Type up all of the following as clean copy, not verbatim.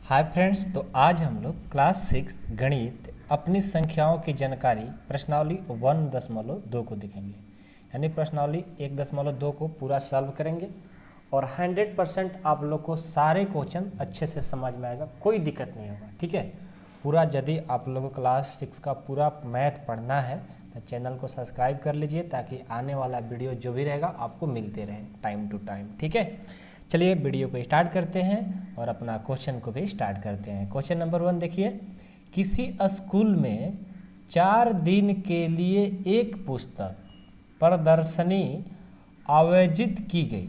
Hi friends, तो आज हम लोग क्लास 6 गणित अपनी संख्याओं की जानकारी प्रश्नावली 1.2 को देखेंगे। यानी प्रश्नावली 1.2 को पूरा सॉल्व करेंगे और 100% आप लोग को सारे क्वेश्चन अच्छे से समझ में आएगा, कोई दिक्कत नहीं होगा। ठीक है, पूरा यदि आप लोगों को क्लास 6 का पूरा मैथ पढ़ना है तो चैनल को सब्सक्राइब कर लीजिए ताकि आने वाला वीडियो जो भी रहेगा आपको मिलते रहे टाइम टू टाइम। ठीक है, चलिए वीडियो को स्टार्ट करते हैं और अपना क्वेश्चन को भी स्टार्ट करते हैं। क्वेश्चन नंबर 1 देखिए, किसी स्कूल में 4 दिन के लिए एक पुस्तक प्रदर्शनी आयोजित की गई।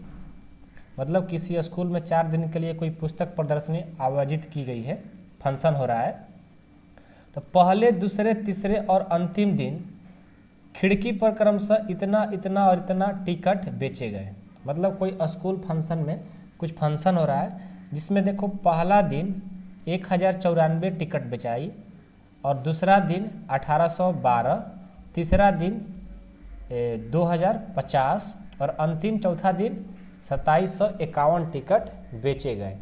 मतलब किसी स्कूल में 4 दिन के लिए कोई पुस्तक प्रदर्शनी आयोजित की गई है, फंक्शन हो रहा है। तो पहले, दूसरे, तीसरे और अंतिम दिन खिड़की पर क्रमशः इतना इतना और इतना टिकट बेचे गए। मतलब कोई स्कूल फंक्शन में कुछ फंक्शन हो रहा है जिसमें देखो पहला दिन 1094 टिकट बेचाई और दूसरा दिन 1812, तीसरा दिन 2050 और अंतिम चौथा दिन 2751 टिकट बेचे गए।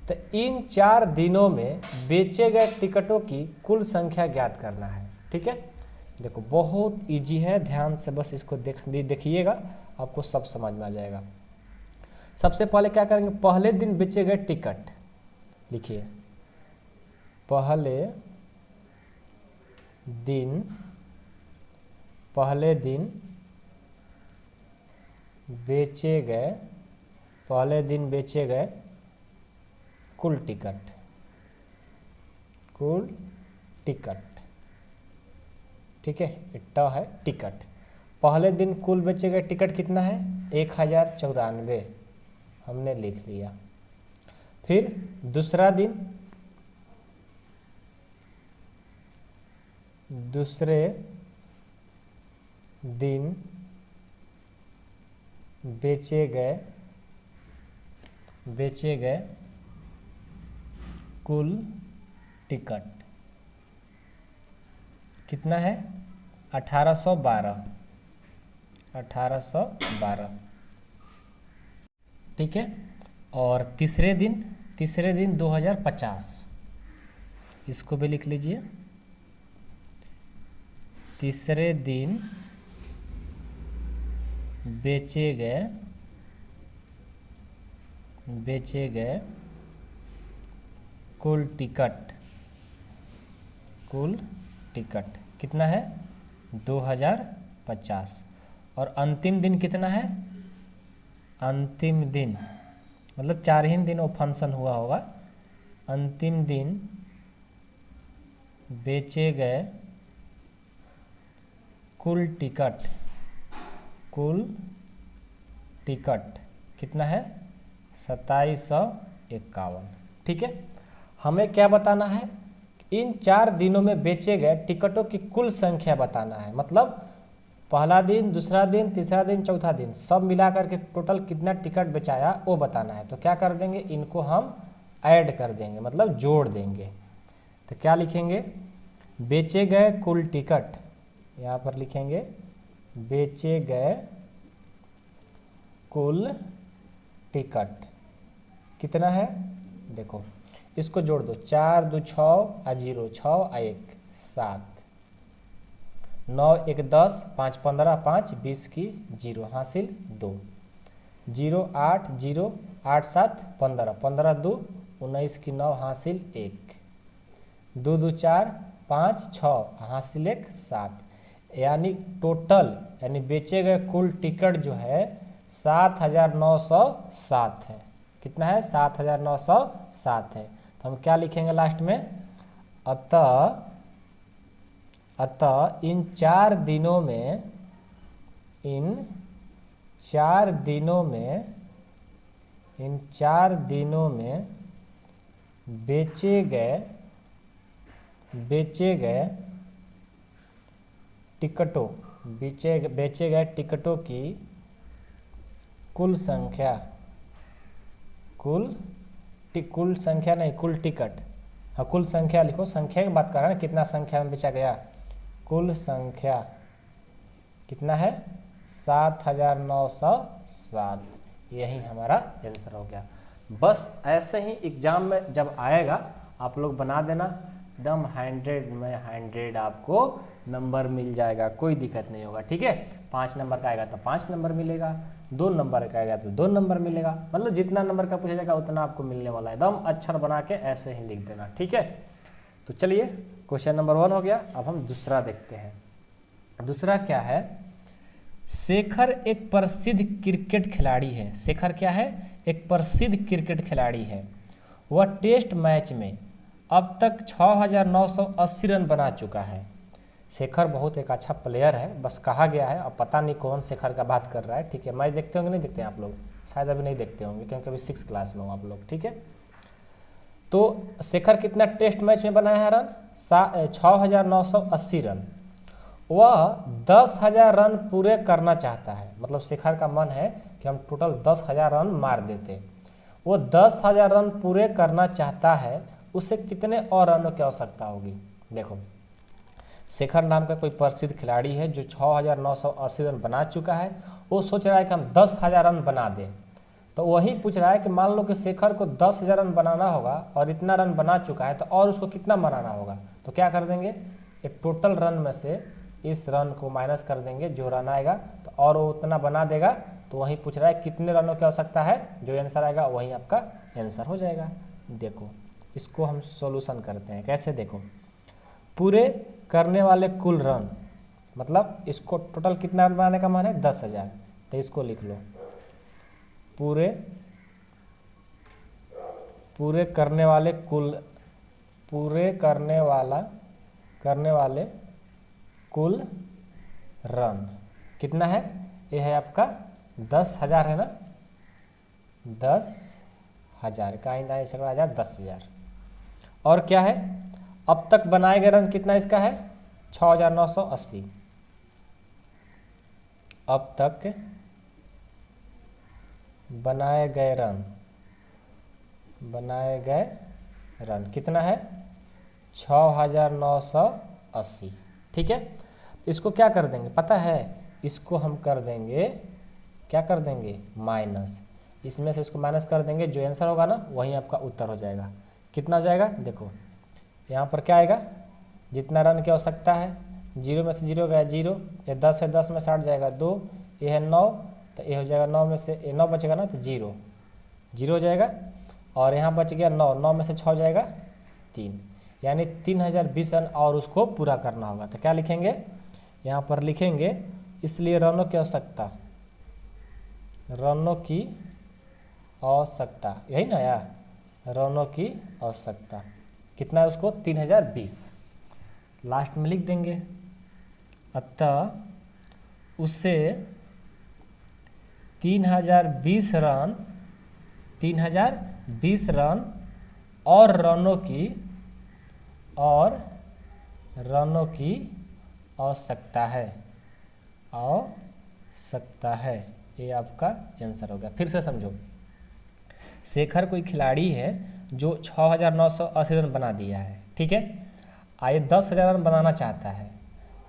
तो इन 4 दिनों में बेचे गए टिकटों की कुल संख्या ज्ञात करना है। ठीक है, देखो बहुत इजी है, ध्यान से बस इसको देखिएगा, आपको सब समझ में आ जाएगा। सबसे पहले क्या करेंगे, पहले दिन बेचे गए टिकट लिखिए। पहले दिन बेचे गए कुल टिकट। ठीक है, इट्टा है टिकट। पहले दिन कुल बेचे गए टिकट कितना है? 1094, हमने लिख लिया। फिर दूसरे दिन बेचे गए कुल टिकट कितना है? 1812। ठीक है, और तीसरे दिन 2050, इसको भी लिख लीजिए। तीसरे दिन बेचे गए कुल टिकट कितना है? 2050। और अंतिम दिन कितना है? अंतिम दिन मतलब 4 ही दिन वो फंक्शन हुआ होगा। अंतिम दिन बेचे गए कुल टिकट कितना है? 2751। ठीक है, हमें क्या बताना है? इन 4 दिनों में बेचे गए टिकटों की कुल संख्या बताना है। मतलब पहला दिन, दूसरा दिन, तीसरा दिन, चौथा दिन सब मिलाकर के टोटल कितना टिकट बेचाया वो बताना है। तो क्या कर देंगे, इनको हम ऐड कर देंगे, मतलब जोड़ देंगे। तो क्या लिखेंगे? बेचे गए कुल टिकट, यहाँ पर लिखेंगे बेचे गए कुल टिकट कितना है? देखो इसको जोड़ दो, 4 2 6 0 6 1 7, 9 1 10, 5 15, 5 20 की 0 हासिल 2, 0 8 0 8 7 15, 15 2 19 की 9 हासिल 1, 2 2 4 5 6 हासिल 1 7। यानी टोटल यानी बेचे गए कुल टिकट जो है 7907 है। कितना है? 7907 है। तो हम क्या लिखेंगे लास्ट में? अतः इन 4 दिनों में बेचे गए टिकटों की कुल संख्या नहीं, कुल टिकट। हाँ, कुल संख्या लिखो, संख्या की बात कर रहा है ना, कितना संख्या में बेचा गया। कुल संख्या कितना है? 7907। यही हमारा आंसर हो गया। बस ऐसे ही एग्जाम में जब आएगा आप लोग बना देना, एकदम 100 में 100 आपको नंबर मिल जाएगा, कोई दिक्कत नहीं होगा। ठीक है, 5 नंबर का आएगा तो 5 नंबर मिलेगा, 2 नंबर का आएगा तो 2 नंबर मिलेगा, मतलब जितना नंबर का पूछा जाएगा उतना आपको मिलने वाला है। एकदम अक्षर बना के ऐसे ही लिख देना। ठीक है, तो चलिए क्वेश्चन नंबर 1 हो गया। अब हम दूसरा देखते हैं। दूसरा क्या है, शेखर एक प्रसिद्ध क्रिकेट खिलाड़ी है। शेखर क्या है, एक प्रसिद्ध क्रिकेट खिलाड़ी है। वह टेस्ट मैच में अब तक 6,980 रन बना चुका है। शेखर बहुत एक अच्छा प्लेयर है, बस कहा गया है, अब पता नहीं कौन शेखर का बात कर रहा है। ठीक है, मैच देखते होंगे नहीं देखते हैं आप लोग, शायद अभी नहीं देखते होंगे क्योंकि अभी 6 क्लास में हो आप लोग। ठीक है, तो शेखर कितना टेस्ट मैच में बनाया है रन, 6,980 रन। वह 10,000 रन पूरे करना चाहता है, मतलब शेखर का मन है कि हम टोटल 10,000 रन मार देते। वो 10,000 रन पूरे करना चाहता है, उसे कितने और रनों की आवश्यकता होगी। देखो, शेखर नाम का कोई प्रसिद्ध खिलाड़ी है जो 6,980 रन बना चुका है। वो सोच रहा है कि हम 10,000 रन बना दें, तो वही पूछ रहा है कि मान लो कि शेखर को 10,000 रन बनाना होगा और इतना रन बना चुका है, तो और उसको कितना बनाना होगा। तो क्या कर देंगे, एक टोटल रन में से इस रन को माइनस कर देंगे, जो रन आएगा तो और वो उतना बना देगा। तो वही पूछ रहा है कितने रनों की आवश्यकता है, जो आंसर आएगा वही आपका आंसर हो जाएगा। देखो, इसको हम सॉल्यूशन करते हैं कैसे। देखो, पूरे करने वाले कुल रन, मतलब इसको टोटल कितना रन बनाने का मान है 10,000, तो इसको लिख लो, पूरे करने वाले कुल रन कितना है, ये है आपका 10,000 है ना, 10,000 का आइंदा 10,000। और क्या है, अब तक बनाए गए रन कितना इसका है 6,980। अब तक बनाए गए रन कितना है 6,980। ठीक है, इसको क्या कर देंगे पता है, इसको हम कर देंगे, क्या कर देंगे माइनस, इसमें से इसको माइनस कर देंगे, जो आंसर होगा ना वही आपका उत्तर हो जाएगा। कितना हो जाएगा, देखो यहाँ पर क्या आएगा, जितना रन की आवश्यकता है, 0 में से 0 गया 0, ये 10 है, 10 में 60 जाएगा 2, ये है 9, तो ये हो जाएगा 9 में से 9 बचेगा ना, तो 0 हो जाएगा। और यहाँ बच गया 9 में से 6 जाएगा 3, यानी 3,020 रन और उसको पूरा करना होगा। तो क्या लिखेंगे, यहाँ पर लिखेंगे, इसलिए रनों की आवश्यकता, यही ना यार, रनों की आवश्यकता कितना है उसको 3,020 लास्ट में लिख देंगे। अतः उसे 3,020 रन और रनों की आवश्यकता है। ये आपका आंसर होगा। फिर से समझो, शेखर कोई खिलाड़ी है जो 6,980 रन बना दिया है। ठीक है, आइए 10,000 रन बनाना चाहता है,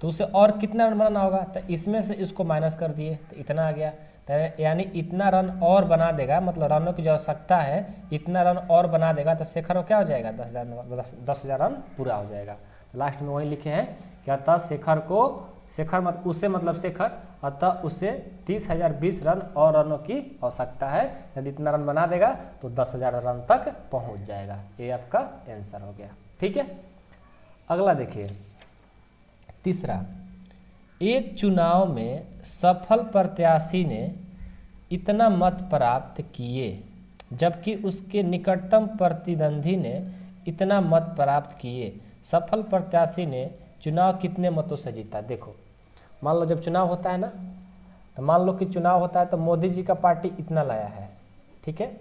तो उसे और कितना रन बनाना होगा, तो इसमें से इसको माइनस कर दिए तो इतना आ गया, तो यानी इतना रन और बना देगा, मतलब रनों की जो आवश्यकता है इतना रन और बना देगा, तो शेखर को क्या हो जाएगा 10,000 रन पूरा हो जाएगा। तो लास्ट में वही लिखे हैं कि अतः शेखर मतलब शेखर, अतः उसे 30,020 रन और रनों की आवश्यकता है। यदि इतना रन बना देगा तो 10,000 रन तक पहुंच जाएगा। ये आपका आंसर हो गया। ठीक है, अगला देखिए, तीसरा, एक चुनाव में सफल प्रत्याशी ने इतना मत प्राप्त किए जबकि उसके निकटतम प्रतिद्वंदी ने इतना मत प्राप्त किए। सफल प्रत्याशी ने चुनाव कितने मतों से जीता। देखो, मान लो जब चुनाव होता है ना, तो मान लो कि चुनाव होता है तो मोदी जी का पार्टी इतना लाया है, ठीक है,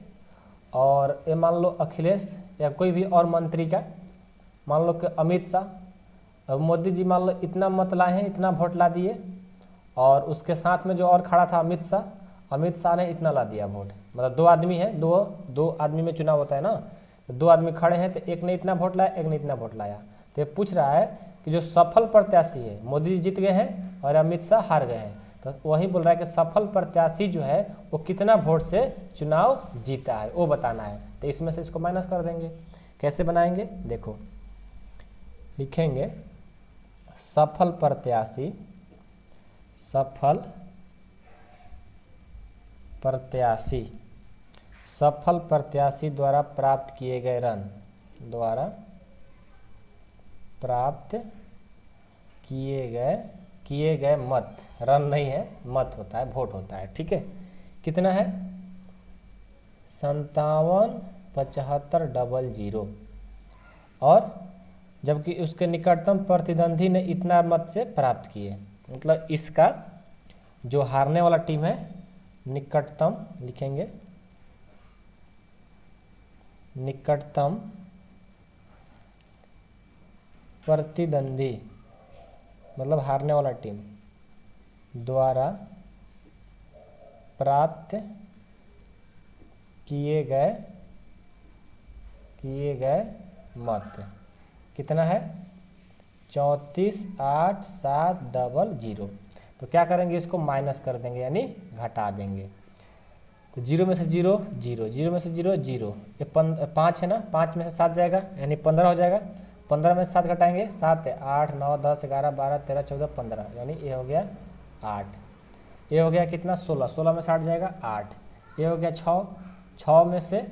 और ये मान लो अखिलेश या कोई भी और मंत्री का, मान लो कि अमित शाह, अब मोदी जी मान लो इतना मत लाए हैं, इतना वोट ला दिए, और उसके साथ में जो और खड़ा था अमित शाह ने इतना ला दिया वोट। मतलब 2 आदमी है, दो आदमी में चुनाव होता है ना, तो 2 आदमी खड़े हैं, तो एक ने इतना वोट लाया, एक ने इतना वोट लाया। तो ये पूछ रहा है कि जो सफल प्रत्याशी है, मोदी जी जीत गए हैं और अमित शाह हार गए हैं, तो वही बोल रहा है कि सफल प्रत्याशी जो है वो कितना वोट से चुनाव जीता है वो बताना है। तो इसमें से इसको माइनस कर देंगे। कैसे बनाएंगे देखो, लिखेंगे सफल प्रत्याशी, सफल प्रत्याशी, सफल प्रत्याशी द्वारा प्राप्त किए गए रन, द्वारा प्राप्त किए गए मत, रन नहीं है मत होता है, वोट होता है, ठीक है। कितना है 57,75,00, और जबकि उसके निकटतम प्रतिद्वंदी ने इतना मत से प्राप्त किए, मतलब इसका जो हारने वाला टीम है निकटतम, लिखेंगे निकटतम प्रतिद्वंदी मतलब हारने वाला टीम द्वारा प्राप्त किए गए मत कितना है 34,8,7,00। तो क्या करेंगे इसको माइनस कर देंगे यानी घटा देंगे। तो 0 में से 0 0, 0 में से 0 0, ये 5 है ना, 5 में से 7 जाएगा यानी 15 हो जाएगा। 15 में से 7 घटाएंगे 7 है 8 9 10 11 12 13 14 15 यानी ये हो गया 8। ये हो गया कितना 16, 16 में से 8 जाएगा 8। ये हो गया 6, 6 में से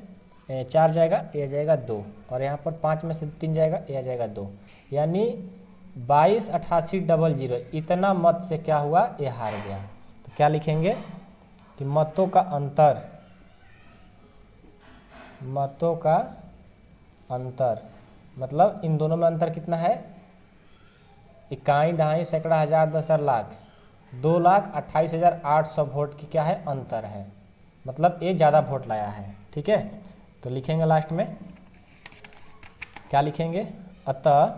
4 जाएगा, ये जाएगा 2, और यहाँ पर 5 में से 3 जाएगा, ये जाएगा 2, यानी 22,88,00। इतना मत से क्या हुआ, ये हार गया। तो क्या लिखेंगे कि मतों का अंतर मतलब इन दोनों में अंतर कितना है, इकाई दहाई सैकड़ा हजार दस हजार लाख, 2,28,800 वोट की क्या है अंतर है, मतलब ये ज़्यादा वोट लाया है, ठीक है। तो लिखेंगे लास्ट में क्या लिखेंगे, अतः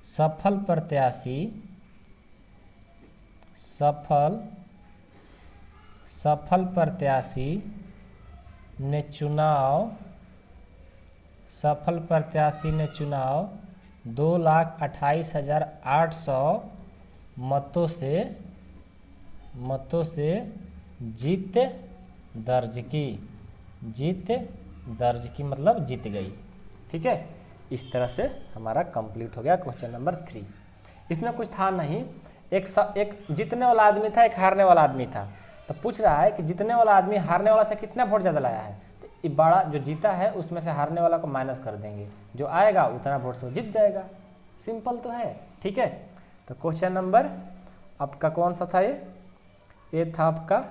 सफल प्रत्याशी ने चुनाव 2,28,800 मतों से जीत दर्ज की मतलब जीत गई, ठीक है। इस तरह से हमारा कंप्लीट हो गया क्वेश्चन नंबर 3। इसमें कुछ था नहीं, एक जीतने वाला आदमी था, एक हारने वाला आदमी था। तो पूछ रहा है कि जीतने वाला आदमी हारने वाला से कितना वोट ज़्यादा लाया है, तो ये बड़ा जो जीता है उसमें से हारने वाला को माइनस कर देंगे, जो आएगा उतना वोट से वो जीत जाएगा। सिंपल तो है, ठीक है। तो क्वेश्चन नंबर आपका कौन सा था, ये था आपका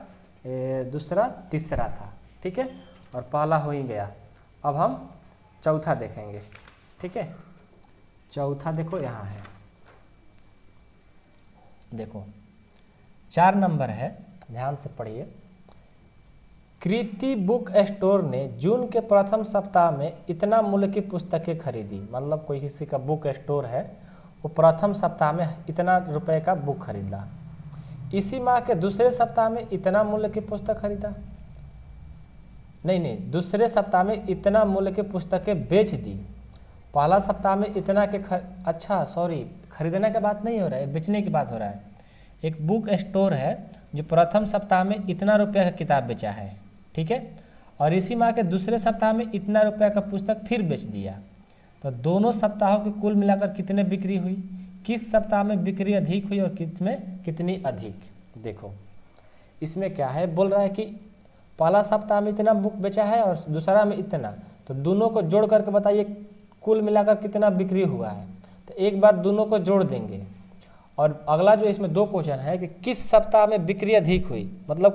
दूसरा तीसरा था, ठीक है, और पहला हो ही गया। अब हम चौथा देखेंगे, ठीक है। चौथा देखो यहाँ है, देखो 4 नंबर है, ध्यान से पढ़िए। कृति बुक स्टोर ने जून के प्रथम सप्ताह में इतना मूल्य की पुस्तकें खरीदी, मतलब कोई किसी का बुक स्टोर है, वो प्रथम सप्ताह में इतना रुपए का बुक खरीदा। इसी माह के दूसरे सप्ताह में इतना मूल्य की पुस्तक खरीदा, नहीं, दूसरे सप्ताह में इतना मूल्य की पुस्तकें बेच दी। पहला सप्ताह में इतना के अच्छा सॉरी, खरीदने की बात नहीं हो रहा है, बेचने की बात हो रहा है। एक बुक स्टोर है जो प्रथम सप्ताह में इतना रुपये का किताब बेचा है, ठीक है, और इसी माह के दूसरे सप्ताह में इतना रुपये का पुस्तक फिर बेच दिया। तो दोनों सप्ताहों की कुल मिलाकर कितने बिक्री हुई, किस सप्ताह में बिक्री अधिक हुई और किसमें कितनी अधिक। देखो इसमें क्या है, बोल रहा है कि पहला सप्ताह में इतना बुक बेचा है और दूसरा में इतना, तो दोनों को जोड़ करके बताइए कुल मिलाकर कितना बिक्री हुआ है। तो एक बार दोनों को जोड़ देंगे, और अगला जो इसमें 2 क्वेश्चन है कि किस सप्ताह में बिक्री अधिक हुई, मतलब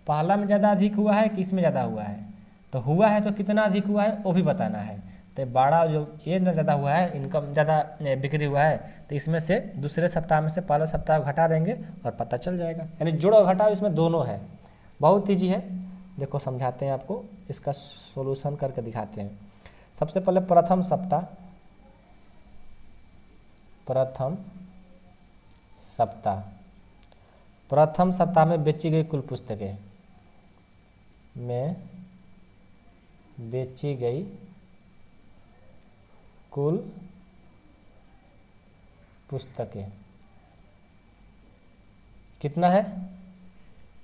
पहला में ज़्यादा अधिक हुआ है कि इसमें ज़्यादा हुआ है, तो हुआ है तो कितना अधिक हुआ है वो भी बताना है। तो बड़ा जो ये ना ज़्यादा हुआ है, इनकम ज़्यादा बिक्री हुआ है, तो इसमें से दूसरे सप्ताह में से पहला सप्ताह घटा देंगे और पता चल जाएगा। यानी जोड़ और घटाओ इसमें दोनों है, बहुत ईजी है। देखो समझाते हैं आपको, इसका सोल्यूशन करके दिखाते हैं। सबसे पहले प्रथम सप्ताह में बेची गई कुल पुस्तकें, कितना है,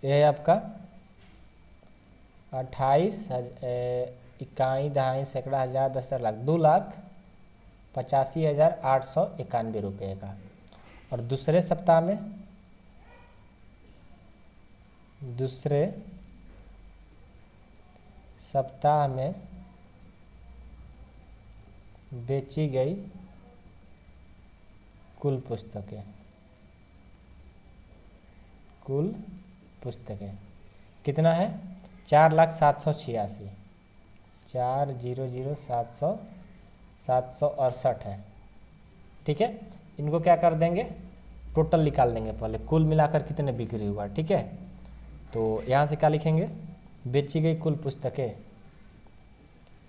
ये है आपका 28 इकाई दहाई सैकड़ा हज़ार 10 लाख 2,85,891 रुपये का। और दूसरे सप्ताह में बेची गई कुल पुस्तकें कितना है, 4,786, 4,00,768 है। ठीक है, इनको क्या कर देंगे, टोटल निकाल देंगे पहले, कुल मिलाकर कितने बिक्री हुआ। ठीक है, तो यहाँ से क्या लिखेंगे, बेची गई कुल पुस्तकें,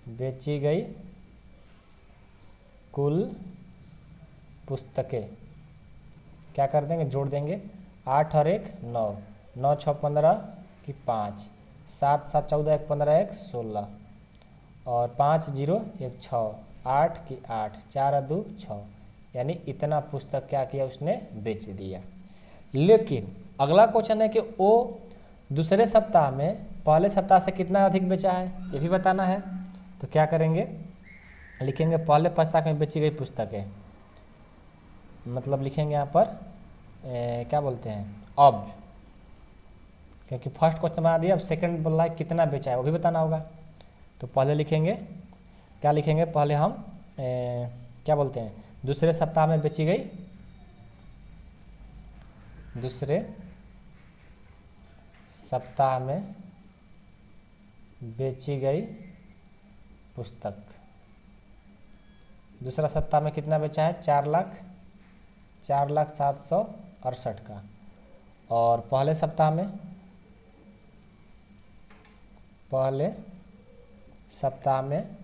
बेची गई कुल पुस्तकें क्या कर देंगे, जोड़ देंगे, 8 और 1 9, 9 6 15 की 5, 7 7 14 1 15 1 16 और 5 0 1 6, 8 की 8, 4 और 2 6, यानी इतना पुस्तक क्या किया उसने, बेच दिया। लेकिन अगला क्वेश्चन है कि वो दूसरे सप्ताह में पहले सप्ताह से कितना अधिक बेचा है, ये भी बताना है। तो क्या करेंगे, लिखेंगे पहले सप्ताह में बेची गई पुस्तकें, मतलब लिखेंगे यहाँ पर क्या बोलते हैं अब, क्योंकि फर्स्ट क्वेश्चन बना दिया, अब सेकंड बोल रहा है कितना बेचा है वो भी बताना होगा। तो पहले लिखेंगे, क्या लिखेंगे, पहले हम क्या बोलते हैं, दूसरे सप्ताह में बेची गई, दूसरे सप्ताह में बेची गई पुस्तक, दूसरा सप्ताह में कितना बेचा है, 4,07,68 का। और पहले सप्ताह में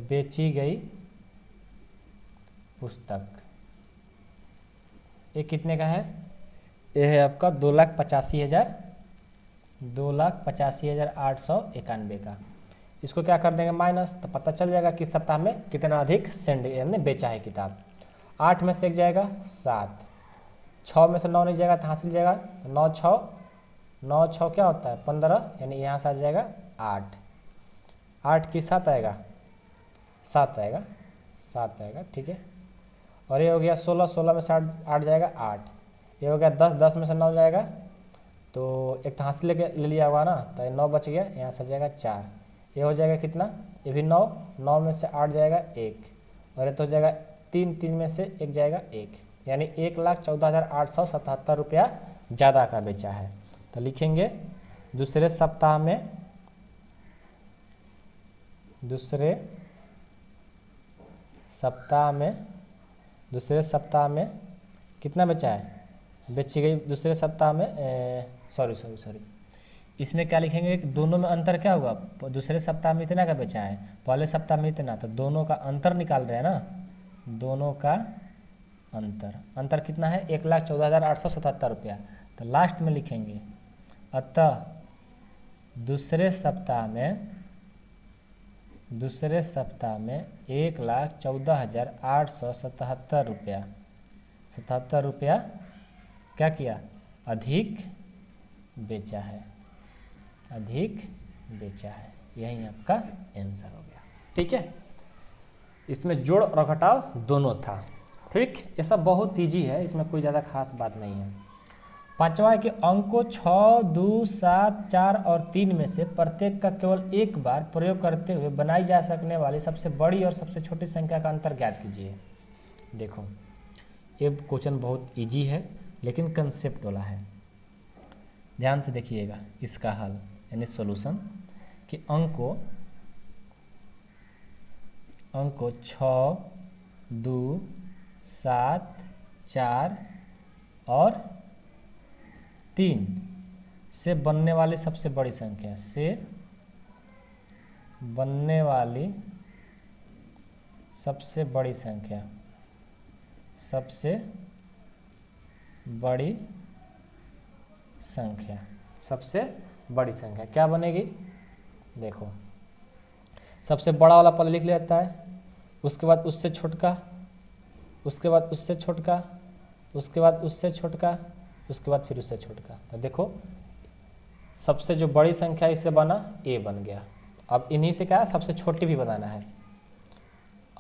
बेची गई पुस्तक ये कितने का है, ये है आपका 2,85,891 का। इसको क्या कर देंगे माइनस, तो पता चल जाएगा कि सप्ताह में कितना अधिक सेंड यानी बेचा है किताब। 8 में से 1 जाएगा 7, 6 में से 9 नहीं जाएगा तो हासिल जाएगा, 9 6 क्या होता है 15, यानी यहाँ से आ जाएगा 8, 8 की 7 आएगा, 7 आएगा। ठीक है, और ये हो गया 16 में से 8 जाएगा 8, ये हो गया 10 में से 9 जाएगा, तो एक तो हासिल ले लिया होगा ना, तो 9 बच गया, यहाँ से जाएगा 4, ये हो जाएगा कितना, ये भी 9 में से 8 जाएगा 1, और ये तो हो जाएगा 3 में से 1 जाएगा 1, यानी 1,14,877 रुपया ज़्यादा का बेचा है। तो लिखेंगे दूसरे सप्ताह में कितना बेचा है, बेची गई दूसरे सप्ताह में सॉरी इसमें क्या लिखेंगे, दोनों में अंतर क्या होगा, दूसरे सप्ताह में इतना का बेचा है, पहले सप्ताह में इतना, तो दोनों का अंतर निकाल रहे हैं ना, दोनों का अंतर कितना है, 1,14,877 रुपया। तो लास्ट में लिखेंगे अतः दूसरे सप्ताह में 1,14,877 रुपया क्या किया, अधिक बेचा है, यही आपका आंसर हो गया। ठीक है, इसमें जोड़ और घटाव दोनों था। ठीक, ये सब बहुत ईजी है, इसमें कोई ज़्यादा खास बात नहीं है। पांचवा है कि अंकों 6, 2, 7, 4 और 3 में से प्रत्येक का केवल एक बार प्रयोग करते हुए बनाई जा सकने वाली सबसे बड़ी और सबसे छोटी संख्या का अंतर ज्ञात कीजिए। देखो ये क्वेश्चन बहुत इजी है लेकिन कंसेप्ट वाला है, ध्यान से देखिएगा इसका हल यानी सॉल्यूशन, कि अंकों 6, 2, 7, 4 और 3 से बनने वाली सबसे बड़ी संख्या सबसे बड़ी संख्या क्या बनेगी। देखो सबसे बड़ा वाला पद लिख लेता है, उसके बाद उससे छोटका, उसके बाद उससे छोटका, उसके बाद उससे छोटका, उसके बाद फिर उससे छोटका। तो देखो सबसे जो बड़ी संख्या इससे बना a बन गया। अब इन्हीं से क्या है, सबसे छोटी भी बनाना है।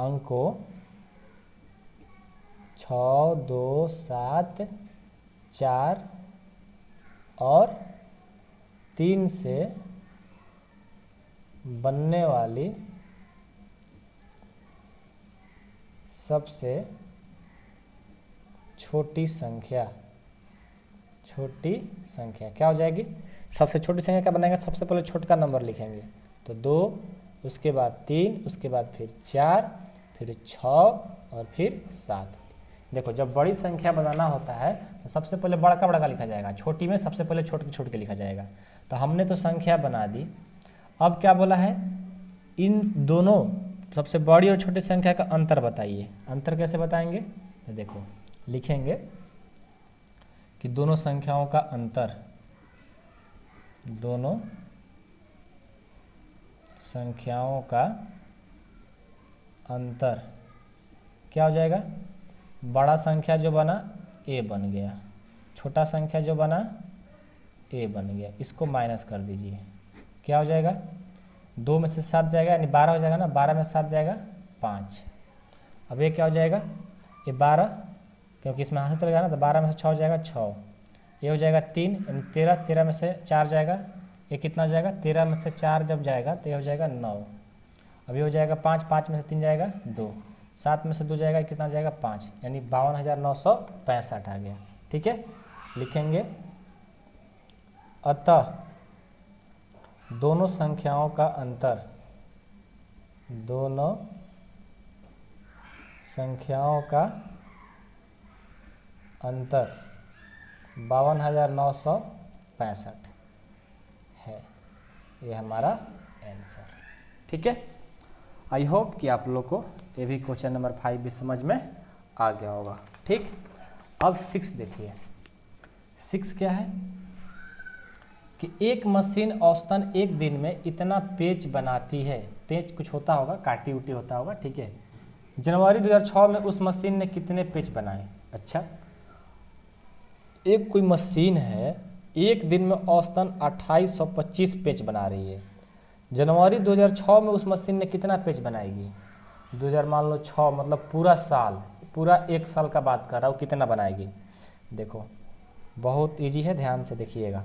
अंकों 6, 2, 7, 4 और 3 से बनने वाली सबसे छोटी संख्या क्या हो जाएगी? सबसे छोटी संख्या क्या बनाएंगे? सबसे पहले छोटा नंबर लिखेंगे, तो 2, उसके बाद 3, उसके बाद फिर 4, फिर 6 और फिर 7। देखो जब बड़ी संख्या बनाना होता है तो सबसे पहले बड़ा का लिखा जाएगा, छोटी में सबसे पहले छोटे के लिखा जाएगा। तो हमने तो संख्या बना दी। अब क्या बोला है, इन दोनों सबसे बड़ी और छोटी संख्या का अंतर बताइए। अंतर कैसे बताएंगे? तो देखो लिखेंगे कि दोनों संख्याओं का अंतर, दोनों संख्याओं का अंतर क्या हो जाएगा? बड़ा संख्या जो बना a बन गया, छोटा संख्या जो बना a बन गया। इसको माइनस कर दीजिए, क्या हो जाएगा? 2 में से 7 जाएगा, यानी 12 हो जाएगा ना। 12 में 7 जाएगा 5। अब ये क्या हो जाएगा? ये 12, क्योंकि इसमें हाथ से चलेगा ना, तो 12 में से 6 हो जाएगा 6। ये हो जाएगा 3, यानी 13। 13 में से 4 जाएगा, ये कितना जाएगा? 13 में से 4 जब जाएगा तो ये हो जाएगा 9। अब ये हो जाएगा 5, 5 में से 3 जाएगा 2, 7 में से 2 जाएगा, कितना जाएगा? 5, यानी 52,965 आ गया। ठीक है, लिखेंगे अतः दोनों संख्याओं का अंतर, दोनों संख्याओं का अंतर 52,965 है। ये हमारा आंसर। ठीक है, आई होप कि आप लोग को ये भी क्वेश्चन नंबर 5 भी समझ में आ गया होगा। ठीक, अब 6 देखिए। 6 क्या है कि एक मशीन औसतन एक दिन में इतना पेच बनाती है। पेच कुछ होता होगा, काटी उटी होता होगा। ठीक है, जनवरी 2006 में उस मशीन ने कितने पेच बनाए? अच्छा, एक कोई मशीन है, एक दिन में औसतन 2825 पेच बना रही है। जनवरी 2006 में उस मशीन ने कितना पेच बनाएगी? 2000 मान लो 6, मतलब पूरा साल, पूरा 1 साल का बात कर रहा हूँ, कितना बनाएगी? देखो बहुत इजी है, ध्यान से देखिएगा।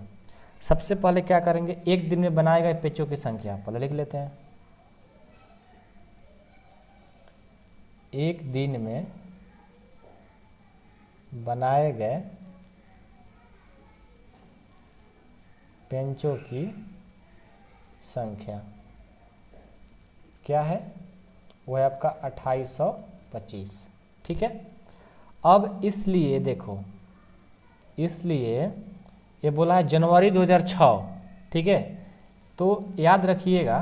सबसे पहले क्या करेंगे, एक दिन में बनाए गए पेचों की संख्या पहले लिख लेते हैं। एक दिन में बनाए गए पेंचों की संख्या क्या है? वो है आपका 2825। ठीक है, अब इसलिए देखो, इसलिए ये बोला है जनवरी 2006। ठीक है, तो याद रखिएगा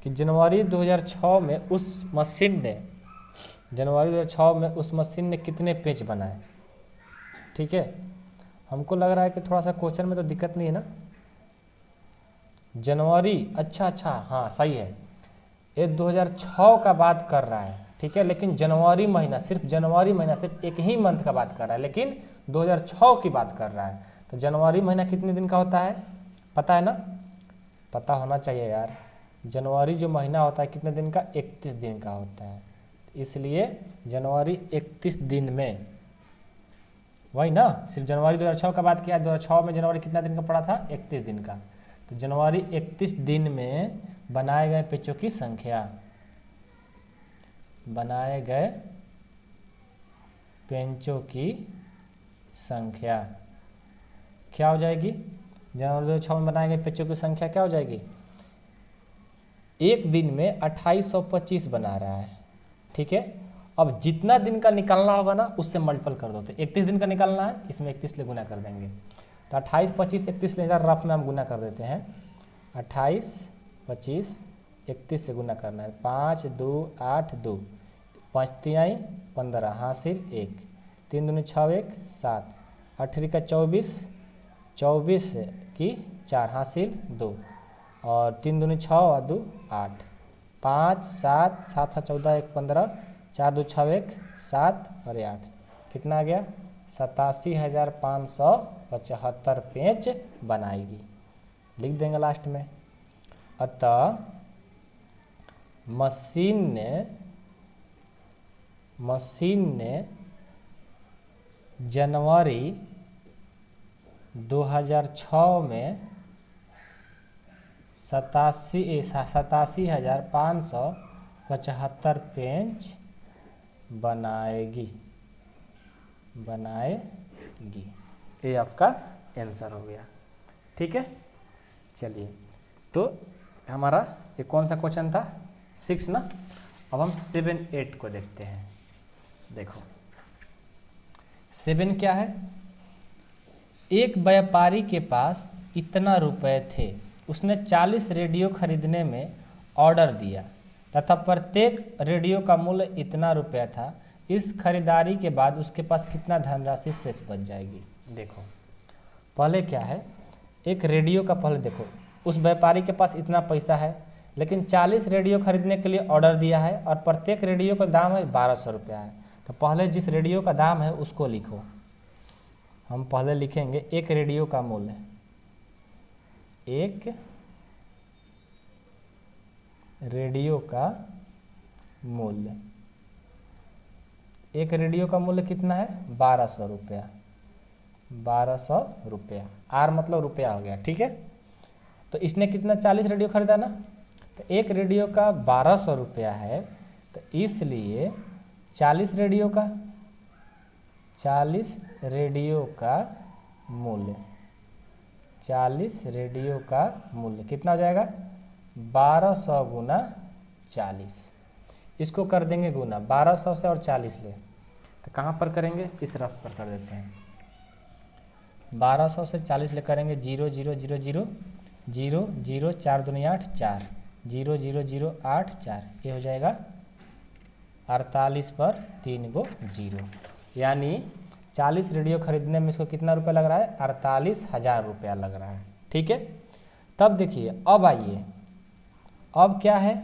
कि जनवरी 2006 में उस मशीन ने, जनवरी 2006 में उस मशीन ने कितने पेच बनाए? ठीक है, हमको लग रहा है कि थोड़ा सा क्वेश्चन में तो दिक्कत नहीं है ना। जनवरी, अच्छा, हाँ सही है, ये 2006 का बात कर रहा है। ठीक है, लेकिन जनवरी महीना, सिर्फ जनवरी महीना, सिर्फ एक ही मंथ का बात कर रहा है, लेकिन 2006 की बात कर रहा है। तो जनवरी महीना कितने दिन का होता है? पता है ना? पता होना चाहिए यार। जनवरी जो महीना होता है कितने दिन का? 31 दिन का होता है। इसलिए जनवरी 31 दिन में, वही ना, सिर्फ जनवरी 2006 का बात किया। 2006 में जनवरी कितना दिन का पड़ा था? 31 दिन का। तो जनवरी 31 दिन में बनाए गए पेचों की संख्या, बनाए गए पेंचों की संख्या क्या हो जाएगी? जनवरी 2006 में बनाए गए पेचों की संख्या क्या हो जाएगी? एक दिन में 2825 बना रहा है। ठीक है, अब जितना दिन का निकालना होगा ना उससे मल्टीपल कर दो। तो 31 दिन का निकालना है, इसमें 31 से गुना कर देंगे। तो 28, 25, 31 लेकर रफ में हम गुना कर देते हैं। 28, 25, 31 से गुना करना है। 5, 2, 8, 2, 5 3 15, हासिल 1, 3 दूनी 6, 1 7, 8 का 24, 24 की 4, हासिल 2, और 3 दूनी 6 और 2 8, 5, 7, 7 14, 1 15, 4 2 6 1 7 और 8, कितना आ गया? 87,575 पेज बनाएगी, लिख देंगे लास्ट में। अतः मशीन ने जनवरी 2006 में 87,575 पेज बनाएगी। ये आपका आंसर हो गया। ठीक है, चलिए, तो हमारा ये कौन सा क्वेश्चन था? 6 ना। अब हम 7, 8 को देखते हैं। देखो 7 क्या है? एक व्यापारी के पास इतना रुपए थे, उसने 40 रेडियो खरीदने में ऑर्डर दिया तथा प्रत्येक रेडियो का मूल्य इतना रुपया था। इस खरीदारी के बाद उसके पास कितना धनराशि शेष बच जाएगी? देखो पहले क्या है, एक रेडियो का पहले देखो, उस व्यापारी के पास इतना पैसा है, लेकिन 40 रेडियो खरीदने के लिए ऑर्डर दिया है और प्रत्येक रेडियो का दाम है 1200 रुपया है। तो पहले जिस रेडियो का दाम है उसको लिखो। हम पहले लिखेंगे एक रेडियो का मूल्य, एक रेडियो का मूल्य, एक रेडियो का मूल्य कितना है? 1200 रुपया। 1200 रुपया, आर मतलब रुपया हो गया। ठीक है, तो इसने कितना 40 रेडियो खरीदा ना, तो एक रेडियो का 1200 रुपया है, तो इसलिए 40 रेडियो का मूल्य, 40 रेडियो का मूल्य कितना हो जाएगा? 1200 गुना 40। इसको कर देंगे गुना 1200 से और 40 ले, तो कहाँ पर करेंगे? इस रफ पर कर देते हैं। 1200 से 40 ले करेंगे 0 0 0 0 0 0 4 दूनी 8 4 0 0 0 8 4, ये हो जाएगा 48 पर 3 गो 0, यानी 40 रेडियो खरीदने में इसको कितना रुपया लग रहा है? 48,000 रुपया लग रहा है। ठीक है, तब देखिए, अब आइए, अब क्या है?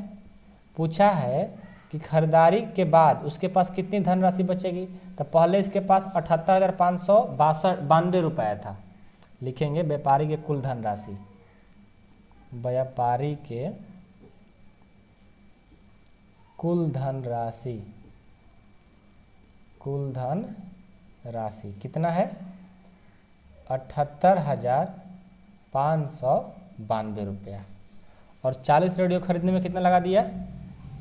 पूछा है कि खरीदारी के बाद उसके पास कितनी धनराशि बचेगी। तो पहले इसके पास 78,592 रुपया था, लिखेंगे व्यापारी के कुल धनराशि, व्यापारी के कुल धनराशि कितना है? 78,592 रुपया। और 40 रेडियो खरीदने में कितना लगा दिया?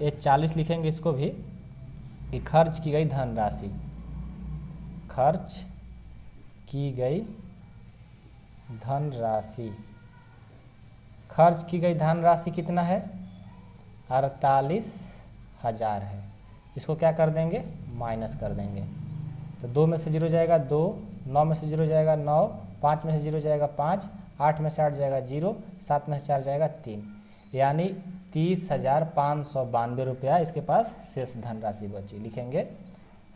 ये 40 लिखेंगे इसको भी कि खर्च की गई धनराशि, खर्च की गई धनराशि कितना है? 48,000 है। इसको क्या कर देंगे? माइनस कर देंगे। तो 2 में से 0 जाएगा 2, 9 में से 0 जाएगा 9, 5 में से 0 जाएगा 5, 8 में से 8 जाएगा 0, 7 में से 4 जाएगा 3, यानी 30,592 रुपया इसके पास शेष धनराशि बची। लिखेंगे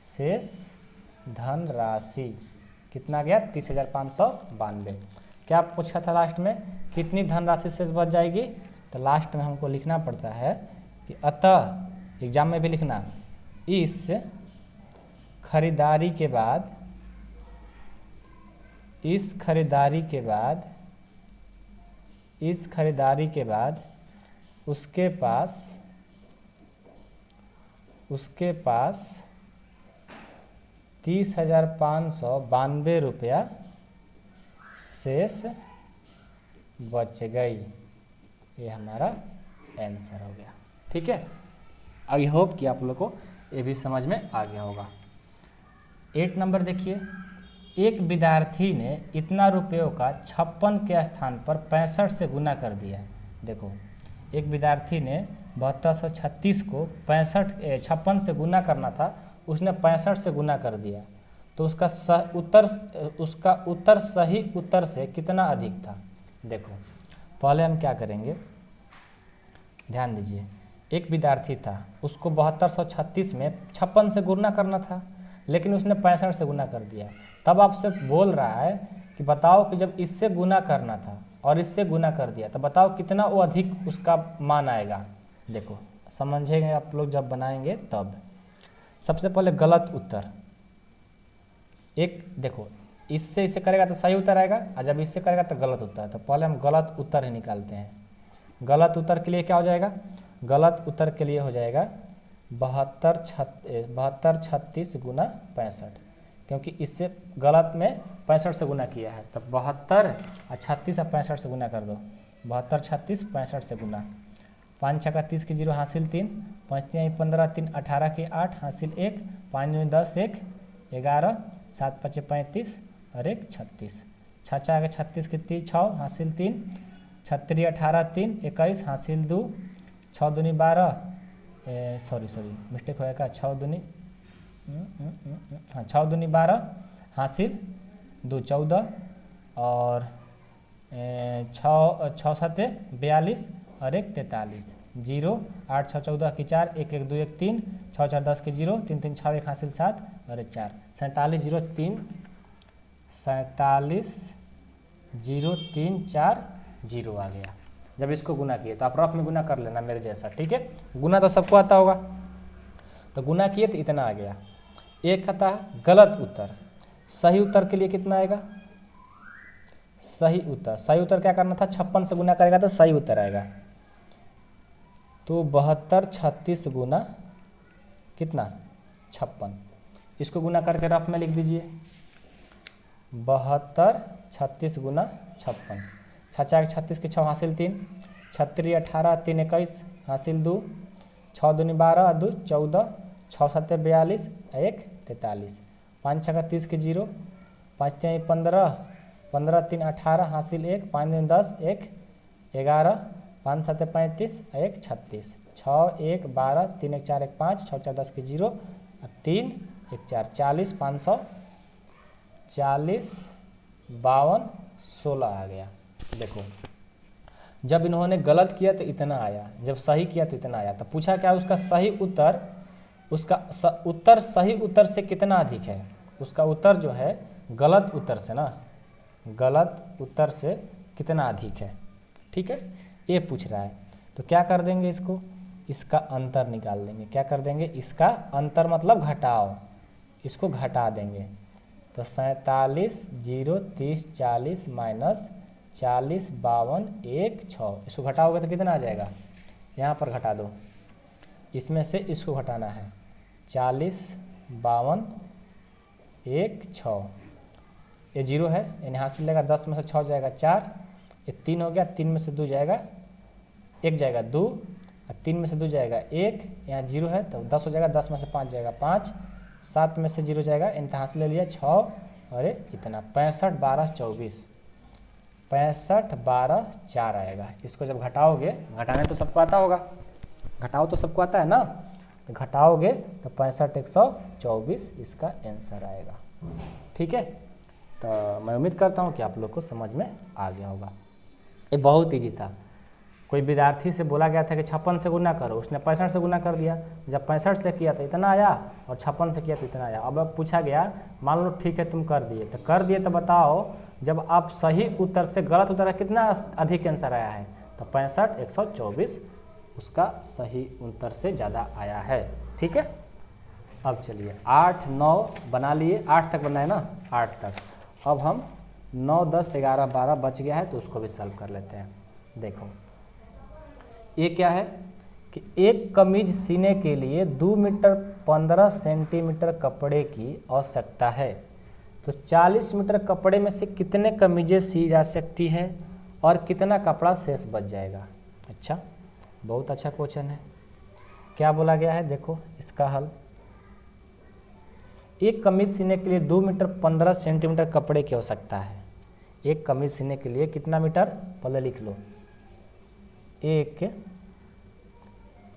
शेष धनराशि कितना गया? 30,592। क्या पूछा था लास्ट में? कितनी धनराशि शेष बच जाएगी? तो लास्ट में हमको लिखना पड़ता है कि अतः, एग्जाम में भी लिखना, इस खरीदारी के बाद उसके पास 30,592 रुपया शेष बच गई। ये हमारा आंसर हो गया। ठीक है, आई होप कि आप लोग को ये भी समझ में आ गया होगा। 8 नंबर देखिए, एक विद्यार्थी ने इतना रुपयों का 56 के स्थान पर 65 से गुना कर दिया। देखो, एक विद्यार्थी ने 7236 को 56 से गुना करना था, उसने 65 से गुना कर दिया, तो उसका उत्तर सही उत्तर से कितना अधिक था? देखो पहले हम क्या करेंगे, ध्यान दीजिए। एक विद्यार्थी था, उसको 7236 में 56 से गुना करना था, लेकिन उसने 65 से गुना कर दिया। तब आपसे बोल रहा है कि बताओ कि जब इससे गुना करना था और इससे गुना कर दिया, तो बताओ कितना वो अधिक उसका मान आएगा। देखो समझेंगे आप लोग जब बनाएंगे तब। सबसे पहले गलत उत्तर, एक देखो, इससे इससे करेगा तो सही उत्तर आएगा, और जब इससे करेगा तो गलत उत्तर है। तो पहले हम गलत उत्तर ही निकालते हैं। गलत उत्तर के लिए क्या हो जाएगा? गलत उत्तर के लिए हो जाएगा 72 36 गुना 65, क्योंकि इससे गलत में 65 से गुना किया है। तब 72 और 36 और 65 से गुना कर दो। 72 36 65 से गुना। 5 छक्का 30 के 0 हासिल 3, 5 3 15 3 18 के 8 हासिल 1, 5 2 10 1 11, 7 5 35 और 1 36। 6 4 36 के 3 6 हासिल 3, 36 18 3 21 हासिल 2, 6 दूनी 12, सॉरी मिस्टेक होएगा, 6 दूनी हाँ 6 दूनी 12 हासिल 2 14, और 6 7 42 और 1 43, 0 8 6 14 के 4 1 1 2 1 3, 6 4 10 के 0 3 3 6 1 हासिल 7 और 1 4, 47 0 3 47 0 3 4 0 आ गया। जब इसको गुना किए तो आप रफ में गुना कर लेना मेरे जैसा, ठीक है। गुना तो सबको आता होगा, तो गुना किए तो इतना आ गया। एक आता है गलत उत्तर। सही उत्तर के लिए कितना आएगा? सही उत्तर क्या करना था? 56 से गुना करेगा तो सही उत्तर आएगा। तो 72 36 गुना कितना? 56। इसको गुना करके रफ में लिख दीजिए, 72 36 गुना 56। 6 36 के 6 हासिल 3, 36 18 3 21 हासिल 2, 6 दूनी 12 2 14, 6 7 42 1 43, 5 6 30 के 0, 5 3 15 15 3 18 हासिल 1, 5 2 10 1 11, 5 7 35 1 36, 6 1 12 3 1 4 1 5, 6 4 10 के 0 3 1 4 40, 500 40 52 16 आ गया। देखो, जब इन्होंने गलत किया तो इतना आया, जब सही किया तो इतना आया। तो पूछा क्या उसका सही उत्तर, उत्तर सही उत्तर से कितना अधिक है? उसका उत्तर जो है गलत उत्तर से ना, गलत उत्तर से कितना अधिक है, ठीक है, ये पूछ रहा है। तो क्या कर देंगे इसको? इसका अंतर निकाल देंगे। क्या कर देंगे? इसका अंतर मतलब घटाओ, इसको घटा देंगे। तो 47 0 30 40 माइनस 40 52 1 6, इसको घटाओगे तो कितना आ जाएगा? यहाँ पर घटा दो, इसमें से इसको घटाना है। 40 52 1 6, ये 0 है, यानी हासिल लेगा 10 में से 6 जाएगा 4, ये 3 हो गया, 3 में से 2 जाएगा 1 जाएगा 2, और 3 में से 2 जाएगा 1, यहाँ 0 है तो 10 हो जाएगा, 10 में से 5 जाएगा 5, 7 में से 0 जाएगा, इन हासिल ले लिया 6, और इतना 65 12 24, 65 12 4 आएगा। इसको जब घटाओगे, घटाने तो सबको आता होगा, घटाओ तो सबको आता है ना, तो घटाओगे तो 65 124 इसका आंसर आएगा, ठीक है। तो मैं उम्मीद करता हूँ कि आप लोग को समझ में आ गया होगा। ये बहुत ईजी था। कोई विद्यार्थी से बोला गया था कि 56 से गुना करो, उसने 65 से गुना कर दिया। जब 65 से किया तो इतना आया, और 56 से किया तो इतना आया। अब पूछा गया, मान लो ठीक है तुम कर दिए, तो बताओ जब आप सही उत्तर से गलत उत्तर कितना अधिक आंसर आया है? तो 65 124 उसका सही उत्तर से ज़्यादा आया है, ठीक है। अब चलिए 8 9 बना लिए, 8 तक बनाए ना, 8 तक। अब हम 9 10 11 12 बच गया है, तो उसको भी सॉल्व कर लेते हैं। देखो ये क्या है कि एक कमीज सीने के लिए 2 मीटर 15 सेंटीमीटर कपड़े की आवश्यकता है। तो 40 मीटर कपड़े में से कितने कमीजें सी जा सकती है और कितना कपड़ा शेष बच जाएगा? अच्छा, बहुत अच्छा क्वेश्चन है। क्या बोला गया है? देखो इसका हल, एक कमीज सीने के लिए 2 मीटर 15 सेंटीमीटर कपड़े की आवश्यकता है। एक कमीज सीने के लिए कितना मीटर? पहले लिख लो, एक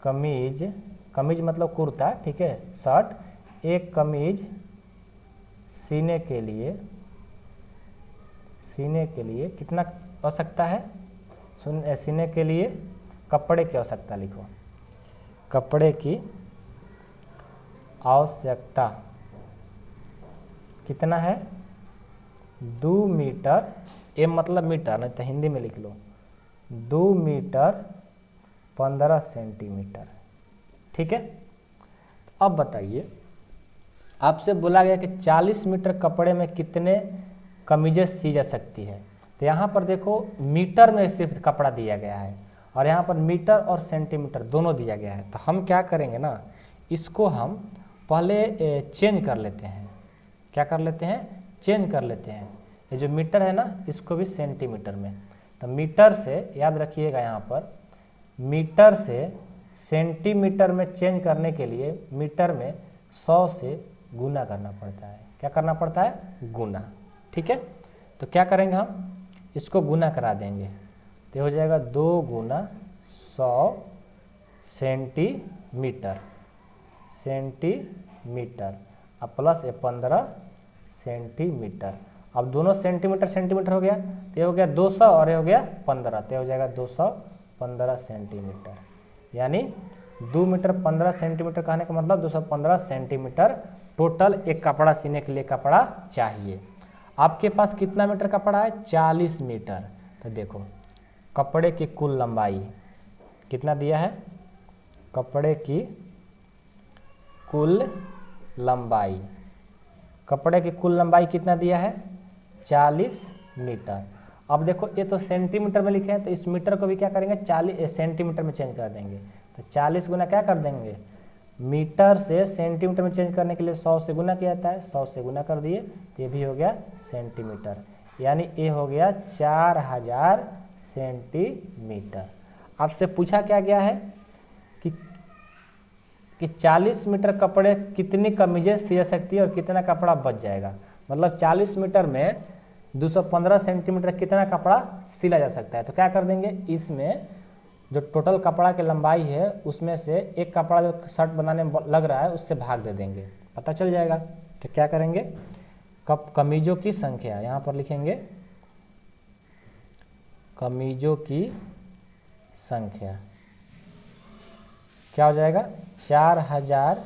कमीज, कमीज मतलब कुर्ता, ठीक है, शर्ट। एक कमीज सीने के लिए कितना आवश्यकता है? सीने के लिए कपड़े की आवश्यकता लिखो, कपड़े की आवश्यकता कितना है? 2 मीटर, एम मतलब मीटर, नहीं तो हिंदी में लिख लो 2 मीटर 15 सेंटीमीटर, ठीक है। अब बताइए आपसे बोला गया कि 40 मीटर कपड़े में कितने कमीजें सी जा सकती है। तो यहाँ पर देखो मीटर में सिर्फ कपड़ा दिया गया है और यहाँ पर मीटर और सेंटीमीटर दोनों दिया गया है। तो हम क्या करेंगे ना, इसको हम पहले चेंज कर लेते हैं। क्या कर लेते हैं? चेंज कर लेते हैं। ये जो मीटर है ना, इसको भी सेंटीमीटर में। तो मीटर से, याद रखिएगा यहाँ पर, मीटर से सेंटीमीटर में चेंज करने के लिए मीटर में 100 से गुना करना पड़ता है। क्या करना पड़ता है? गुना। ठीक है, तो क्या करेंगे हम, इसको गुना करा देंगे तो हो जाएगा 2 गुना 100 सेंटीमीटर, सेंटीमीटर अब प्लस 15 सेंटीमीटर। अब दोनों सेंटीमीटर सेंटीमीटर हो गया तो ये हो गया 200 और ये हो गया 15, तो हो जाएगा 215 सेंटीमीटर। यानी 2 मीटर 15 सेंटीमीटर कहने का मतलब 215 सेंटीमीटर टोटल एक कपड़ा सीने के लिए कपड़ा चाहिए। आपके पास कितना मीटर कपड़ा है? 40 मीटर। तो देखो कपड़े की कुल लंबाई कितना दिया है? कपड़े की कुल लंबाई, कपड़े की कुल लंबाई कितना दिया है? 40 मीटर। अब देखो ये तो सेंटीमीटर में लिखे हैं, तो इस मीटर को भी क्या करेंगे? 40 सेंटीमीटर में चेंज कर देंगे। तो 40 गुना क्या कर देंगे? मीटर से सेंटीमीटर में चेंज करने के लिए 100 से गुना किया जाता है, 100 से गुना कर दिए तो ये भी हो गया सेंटीमीटर। यानी ये हो गया 4000 सेंटीमीटर। आपसे पूछा क्या गया है कि 40 मीटर कपड़े कितनी कमीजें सी जा सकती है और कितना कपड़ा बच जाएगा। मतलब 40 मीटर में 215 सेंटीमीटर कितना कपड़ा सिला जा सकता है। तो क्या कर देंगे, इसमें जो टोटल कपड़ा की लंबाई है उसमें से एक कपड़ा जो शर्ट बनाने में लग रहा है उससे भाग दे देंगे, पता चल जाएगा। तो क्या करेंगे, कमीजों की संख्या यहाँ पर लिखेंगे, कमीजों की संख्या क्या हो जाएगा? 4000